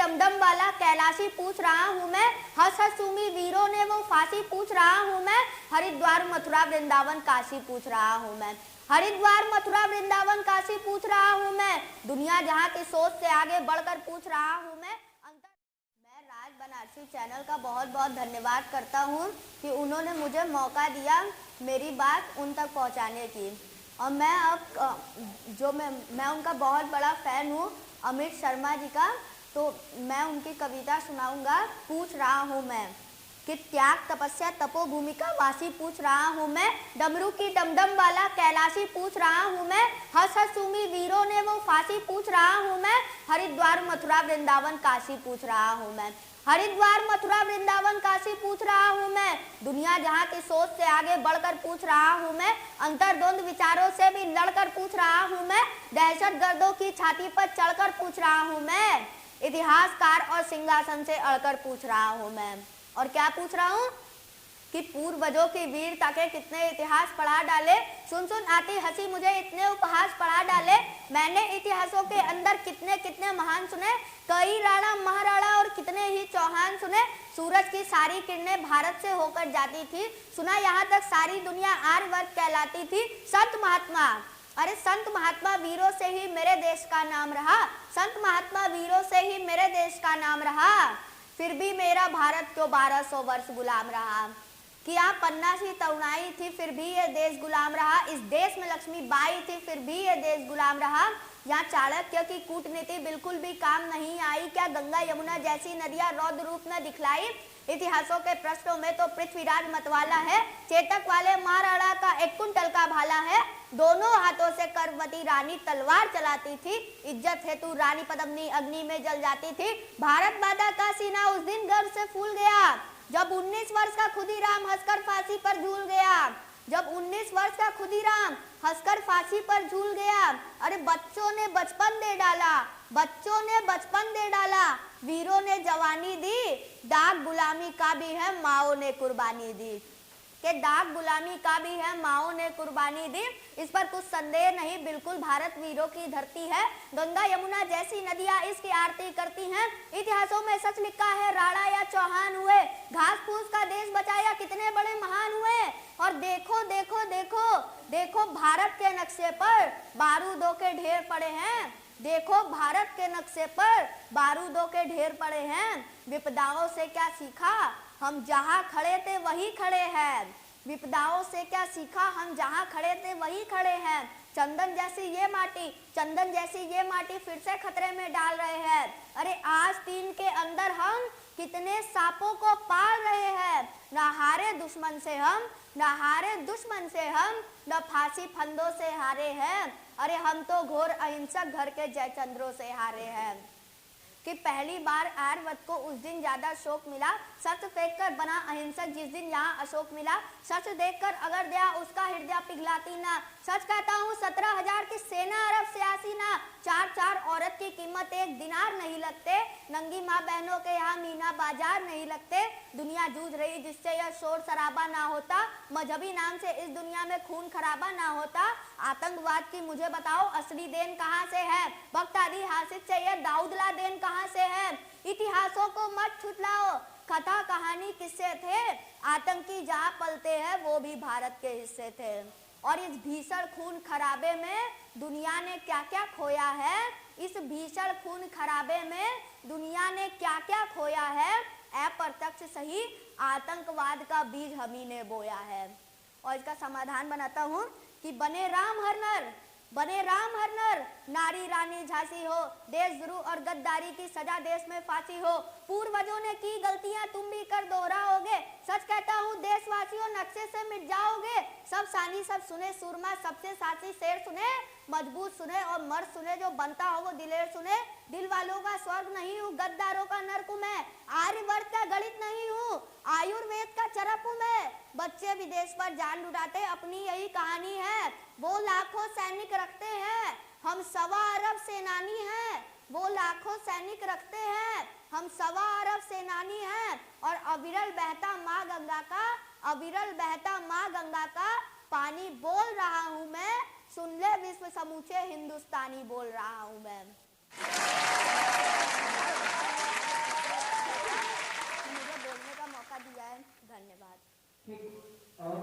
Dumdum वाला कैलाशी पूछ रहा हूँ मैं, हंस हंस सूमी वीरों ने वो फांसी पूछ रहा हूँ मैं, हरिद्वार मथुरा वृंदावन काशी पूछ रहा हूँ मैं, हरिद्वार मथुरा वृंदावन काशी पूछ रहा हूँ मैं, दुनिया जहाँ की सोच से आगे बढ़कर पूछ रहा हूँ मैं। मैं राज बनारसी चैनल का बहुत बहुत धन्यवाद करता हूँ कि उन्होंने मुझे मौका दिया मेरी बात उन तक पहुँचाने की। और मैं अब मैं उनका बहुत बड़ा फ़ैन हूँ, अमित शर्मा जी का। तो मैं उनकी कविता सुनाऊंगा। पूछ रहा हूँ मैं कि त्याग तपस्या तपोभूमि का वासी पूछ रहा हूँ मैं, डमरू की डमडम वाला कैलाशी पूछ रहा हूँ मैं, हंस हंस सूमी वीरों ने वो फांसी पूछ रहा हूँ मैं, हरिद्वार मथुरा वृंदावन काशी पूछ रहा हूँ मैं, हरिद्वार मथुरा वृंदावन काशी पूछ रहा हूँ मैं, दुनिया जहाँ की सोच से आगे बढ़कर पूछ रहा हूँ मैं, अंतर्द्वंद विचारों से भी लड़कर पूछ रहा हूँ मैं, दहशत गर्दों की छाती पर चढ़कर पूछ रहा हूँ मैं, इतिहासकार और सिंहासन से अड़कर पूछ रहा हूँ मैं। और क्या पूछ रहा हूँ कि पूर्वजों की वीरता के कितने इतिहास पढ़ा डाले, सुन सुन आती हंसी मुझे इतने उपहास पढ़ा डाले, मैंने इतिहासों के अंदर कितने कितने महान सुने, कई राणा महाराणा और कितने ही चौहान सुने, सूरज की सारी किरणें भारत से होकर जाती थी, सुना यहाँ तक सारी दुनिया आर्यवर्त कहलाती थी, संत महात्मा, अरे संत महात्मा वीरों से ही मेरे देश का नाम रहा, संत महात्मा वीरों से ही मेरे देश का नाम रहा, फिर भी मेरा भारत क्यों 1200 वर्ष गुलाम रहा, कि यहाँ पन्ना सी तरुणाई थी फिर भी ये देश गुलाम रहा, इस देश में लक्ष्मी बाई थी फिर भी ये देश गुलाम रहा, यहाँ चाणक्य की कूटनीति बिल्कुल भी काम नहीं आई, क्या गंगा यमुना जैसी नदियाँ रौद्र रूप न दिखलाई, इतिहासों के प्रश्नों में तो पृथ्वीराज मतवाला है, चेतक वाले महाराणा का 1 कुंटल का भाला है, दोनों हाथों से कर्मवती रानी तलवार चलाती थी, इज्जत हेतु रानी पद्मिनी अग्नि में जल जाती थी, भारत माता का सीना उस दिन गर्व से फूल गया जब 19 वर्ष का खुदीराम हंसकर फांसी पर झूल गया, जब 19 वर्ष का खुदीराम हंसकर फांसी पर झूल गया, अरे बच्चों ने बचपन दे डाला, बच्चों ने बचपन दे डाला, वीरों ने जवानी दी, दाग गुलामी का भी है माओ ने कुर्बानी दी, के दाग गुलामी का भी है माओ ने कुर्बानी दी, इस पर कुछ संदेह नहीं, बिल्कुल भारत वीरों की धरती है, गंगा यमुना जैसी नदियां इसकी आरती करती हैं, इतिहासों में सच लिखा है राणा या चौहान हुए, घास फूस का देश बचाया कितने बड़े महान हुए, और देखो देखो देखो देखो भारत के नक्शे पर बारूदों के ढेर पड़े हैं, देखो भारत के नक्शे पर बारूदों के ढेर पड़े हैं, विपदाओं से क्या सीखा हम जहाँ खड़े थे वही खड़े हैं, विपदाओं से क्या सीखा हम जहाँ खड़े थे वही खड़े हैं, चंदन जैसी ये माटी, चंदन जैसी ये माटी फिर से खतरे में डाल रहे हैं, अरे आज तीन के अंदर हम कितने सांपों को पाल रहे हैं, न हारे दुश्मन से हम, न हारे दुश्मन से हम, न फांसी फंदों से हारे हैं, अरे हम तो घोर अहिंसक घर के जयचंद्रों से हारे हैं, कि पहली बार आर्यवत को उस दिन ज्यादा शोक मिला, शस्त्र फेंककर बना अहिंसक जिस दिन यहाँ अशोक मिला, शस्त्र देखकर अगर दया उसका हृदय पिघलाती ना, सच कहता हूँ 17,000 की सेना अरब से आसी ना, 4 औरत की कीमत 1 दिनार नहीं लगते, नंगी माँ बहनों के यहाँ मीना बाजार नहीं लगते, दुनिया जूझ रही जिससे यह शोर शराबा ना होता, मजहबी नाम से इस दुनिया में खून खराबा ना होता, आतंकवाद की मुझे बताओ असली देन कहाँ से है, बगदादी हासिद से यह दाऊदला देन कहाँ से है, इतिहासों को मत छुटलाओ, कथा कहानी किससे थे, आतंकी जहाँ पलते हैं वो भी भारत के हिस्से थे, और इस भीषण खून खराबे में दुनिया ने क्या क्या खोया है, इस भीषण खून खराबे में दुनिया ने क्या क्या खोया है, अप्रत्यक्ष सही आतंकवाद का बीज हमी ने बोया है। और इसका समाधान बनाता हूँ कि बने राम हर नर, बने राम हर नर, नारी रानी झांसी हो, देशद्रोह और गद्दारी की सजा देश में फांसी हो, पूर्वजों ने की गलतियां तुम भी कर दोहराओगे, सच कहता हूँ देशवासियों नक्शे से मिट जाओगे, सब सानी सब सुने सूरमा सबसे साथी शेर सुने, मजबूत सुने और मर्द सुने, जो बनता हो वो दिलेर सुने, दिल वालों का स्वर्ग नहीं हूँ, गद्दारों का नर्क हूँ मैं, आर्यवर्त का गणित नहीं हूँ, आयुर्वेद का चरप हूँ मैं, बच्चे विदेश पर जान लुटाते अपनी यही कहानी है, वो लाखों सैनिक रखते हैं, हम 1.25 अरब सेनानी हैं, वो लाखों सैनिक रखते हैं, हम 1.25 अरब सेनानी हैं, और अविरल बहता माँ गंगा का, अविरल बहता माँ गंगा का पानी बोल रहा हूँ मैं, सुन ले विश्व समूचे हिंदुस्तानी बोल रहा हूँ मैं। ठीक। और